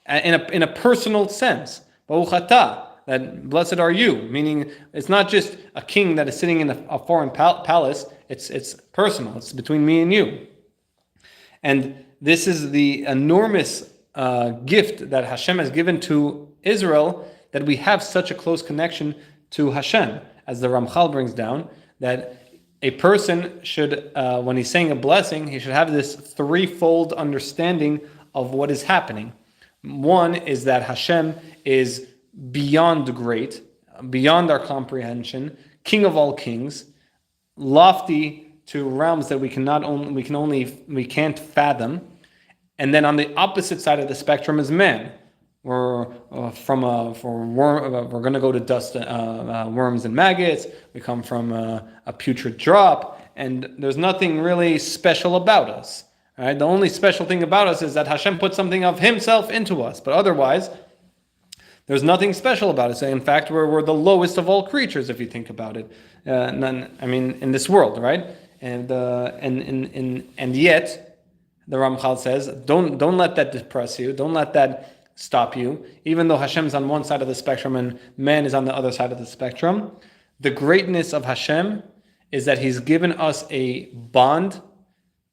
in a personal sense, Baruch Atah, that blessed are you, meaning it's not just a king that is sitting in a foreign palace. It's personal. It's between me and you. And this is the enormous gift that Hashem has given to Israel, that we have such a close connection to Hashem. As the Ramchal brings down, that a person should, when he's saying a blessing, he should have this threefold understanding of what is happening. One is that Hashem is beyond great, beyond our comprehension, King of all kings, lofty to realms that we can't fathom. And then on the opposite side of the spectrum is man. We're going to go to dust, worms and maggots. We come from a putrid drop, and there's nothing really special about us. Right? The only special thing about us is that Hashem put something of Himself into us, but otherwise, there's nothing special about us. In fact, we're the lowest of all creatures, if you think about it. In this world, right? And yet, the Ramchal says, don't let that depress you. Don't let that stop you. Even though Hashem is on one side of the spectrum and man is on the other side of the spectrum, the greatness of Hashem is that He's given us a bond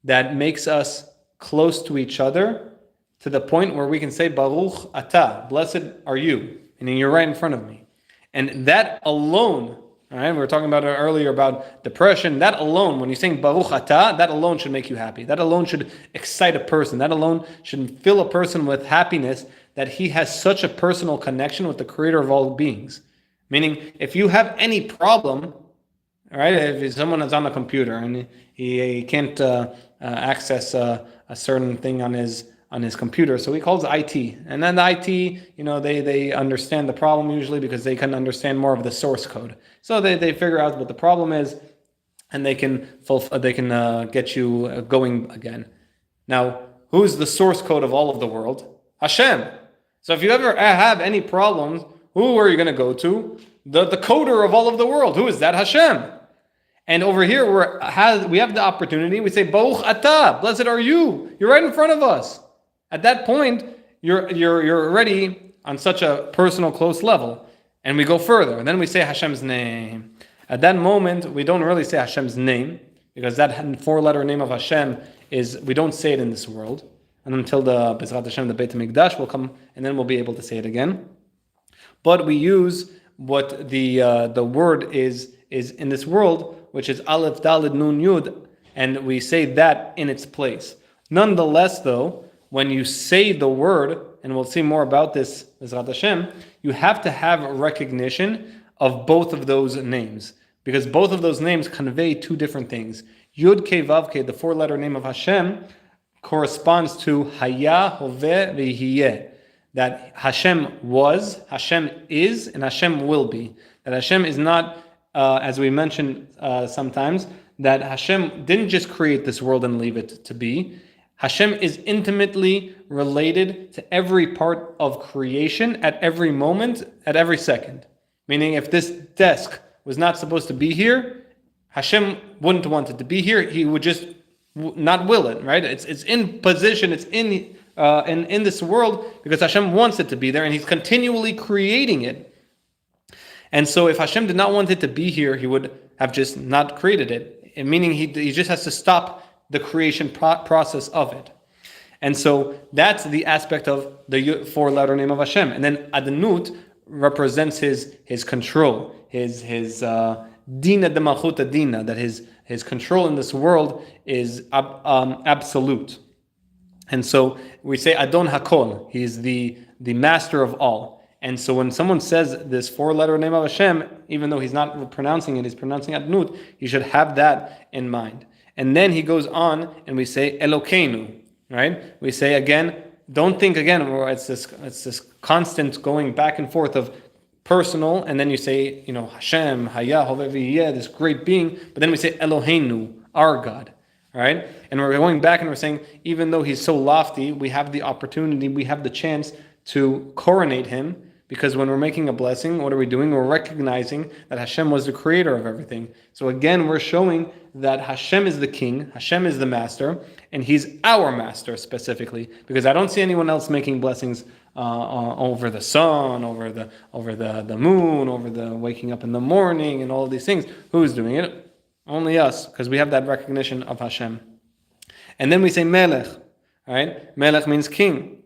that makes us close to each other to the point where we can say, Baruch Atah, blessed are you, meaning you're right in front of me. And that alone, all right, we were talking about it earlier about depression. That alone, when you sing Baruch Atah, that alone should make you happy. That alone should excite a person. That alone should fill a person with happiness that he has such a personal connection with the Creator of all beings. Meaning, if you have any problem, all right, if someone is on the computer and he can't access a certain thing on his computer, so he calls IT, and then the IT, they understand the problem usually because they can understand more of the source code. So they figure out what the problem is, and they can get you going again. Now, who's the source code of all of the world? Hashem. So if you ever have any problems, who are you going to go to? The coder of all of the world. Who is that? Hashem. And over here we have the opportunity. We say Baruch Atah, blessed are you. You're right in front of us. At that point, you're already on such a personal, close level. And we go further. And then we say Hashem's name. At that moment, we don't really say Hashem's name, because that four-letter name of Hashem we don't say it in this world. And until the Bezrat Hashem, the Beit HaMikdash will come, and then we'll be able to say it again. But we use what the word is in this world, which is Aleph, Daled, Nun, Yud, and we say that in its place. Nonetheless, though, when you say the word, and we'll see more about this, Bezrat Hashem, you have to have recognition of both of those names, because both of those names convey two different things. Yud Kei Vav Kei, the four-letter name of Hashem, corresponds to Haya, Hoveh, V'Hiyeh, that Hashem was, Hashem is, and Hashem will be. That Hashem is not, as we mentioned sometimes, that Hashem didn't just create this world and leave it to be. Hashem is intimately related to every part of creation at every moment, at every second. Meaning, if this desk was not supposed to be here, Hashem wouldn't want it to be here. He would just not will it, right? It's in position, it's in this world because Hashem wants it to be there, and He's continually creating it. And so if Hashem did not want it to be here, He would have just not created it, meaning He just has to stop the creation process of it. And so that's the aspect of the four-letter name of Hashem. And then Adnut represents His control, His Dina de Malchuta Dina, that His control in this world is absolute. And so we say Adon Hakol, He's the master of all. And so when someone says this four-letter name of Hashem, even though he's not pronouncing it, he's pronouncing Adnut, you should have that in mind. And then he goes on and we say Elokeinu, right? We say again, don't think again, it's this constant going back and forth of personal, and then you say, Hashem, Haya, Hoveh V'Yeh, this great being, but then we say Eloheinu, our God, right? And we're going back and we're saying, even though He's so lofty, we have the opportunity, we have the chance to coronate Him, because when we're making a blessing, what are we doing? We're recognizing that Hashem was the creator of everything. So again, we're showing that Hashem is the king, Hashem is the master, and He's our master specifically, because I don't see anyone else making blessings over the sun, over the moon, over the waking up in the morning, and all of these things. Who's doing it? Only us, because we have that recognition of Hashem. And then we say Melech, right? Melech means king.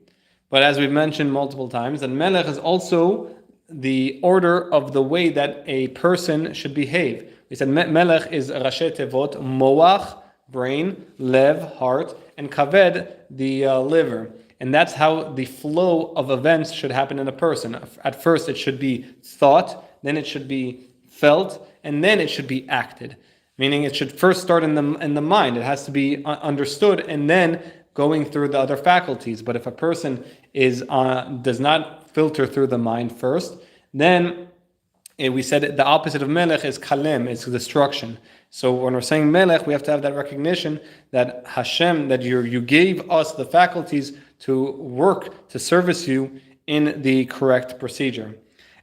But as we've mentioned multiple times, that Melech is also the order of the way that a person should behave. We said Melech is Rashi Tevot, Moach, brain, Lev, heart, and Kaved, the liver. And that's how the flow of events should happen in a person. At first, it should be thought, then it should be felt, and then it should be acted. Meaning it should first start in the mind. It has to be understood, and then going through the other faculties. But if a person does not filter through the mind first, then we said the opposite of melech is kalem, is destruction. So when we're saying melech, we have to have that recognition that Hashem, that you gave us the faculties to work, to service you in the correct procedure.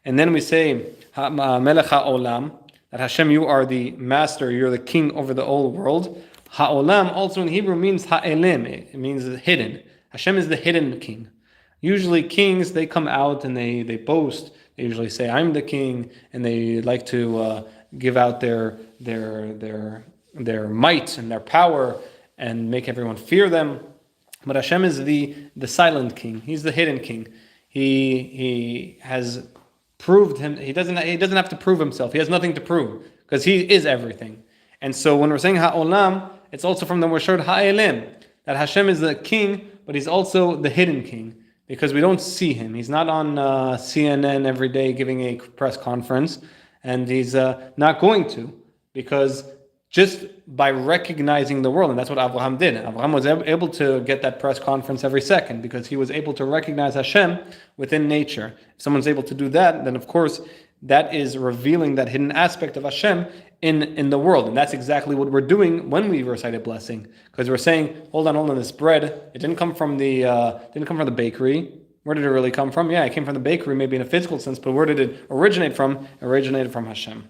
And then we say melech ha'olam, that Hashem, you are the master, you're the king over the whole world. Ha'olam also in Hebrew means ha'elim, it means hidden. Hashem is the hidden king. Usually kings, they come out and they boast. They usually say, I'm the king, and they like to give out their might and their power and make everyone fear them. But Hashem is the silent king. He's the hidden king. He has proved him. He doesn't have to prove himself. He has nothing to prove because he is everything. And so when we're saying ha'olam, it's also from the word ha'elim, that Hashem is the king, but he's also the hidden king because we don't see him. He's not on CNN every day giving a press conference, and he's not going to, because just by recognizing the world, and that's what Abraham did. Abraham was able to get that press conference every second because he was able to recognize Hashem within nature. If someone's able to do that, then of course that is revealing that hidden aspect of Hashem in the world. And that's exactly what we're doing when we recite a blessing. Because we're saying, hold on, this bread, it didn't come from the bakery. Where did it really come from? Yeah, it came from the bakery, maybe in a physical sense, but where did it originate from? It originated from Hashem.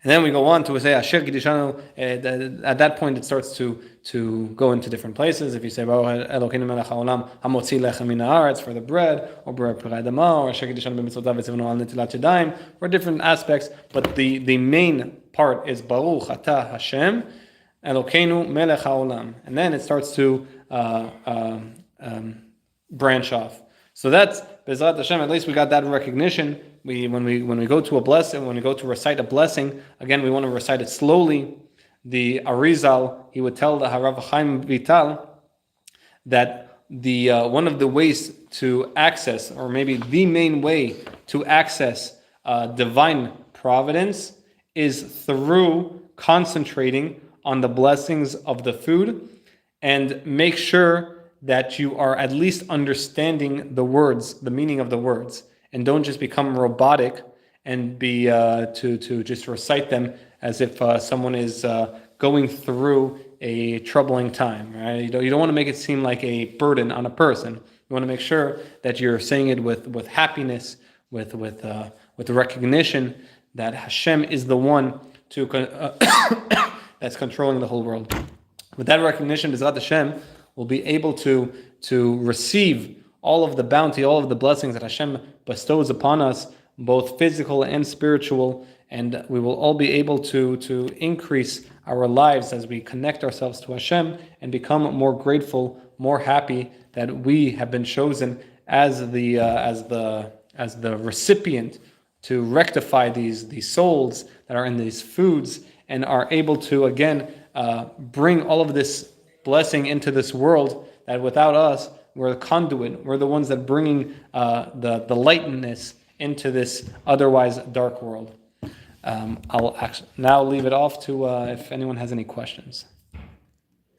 And then we go on to say Asher Gidishanu. At that point, it starts to go into different places. If you say Elokeinu melech haolam hamotzi lechem min haaretz, for the bread, or bread p'rai dama, or Asher Gidishanu b'mitzvotav v'tzivanu al netilat yadayim, or different aspects. But the main part is Baruch Atah Hashem Elokeinu melech haolam, and then it starts to branch off. So that's Bezrat Hashem. At least we got that recognition. When we go to a blessing, when we go to recite a blessing, again we want to recite it slowly. The Arizal, he would tell the Harav Chaim Vital that the one of the ways to access, or maybe the main way to access divine providence, is through concentrating on the blessings of the food, and make sure that you are at least understanding the words, the meaning of the words, and don't just become robotic and be to just recite them as if someone is going through a troubling time. Right? You don't want to make it seem like a burden on a person. You want to make sure that you're saying it with happiness, with recognition that Hashem is the one that's controlling the whole world. With that recognition, B'ezrat Hashem will be able to receive all of the bounty, all of the blessings that Hashem bestows upon us, both physical and spiritual, and we will all be able to increase our lives as we connect ourselves to Hashem and become more grateful, more happy that we have been chosen as the recipient to rectify these souls that are in these foods, and are able to again bring all of this blessing into this world, that without us, we're the conduit, we're the ones that bringing the lightness into this otherwise dark world. I'll actually now leave it off to if anyone has any questions.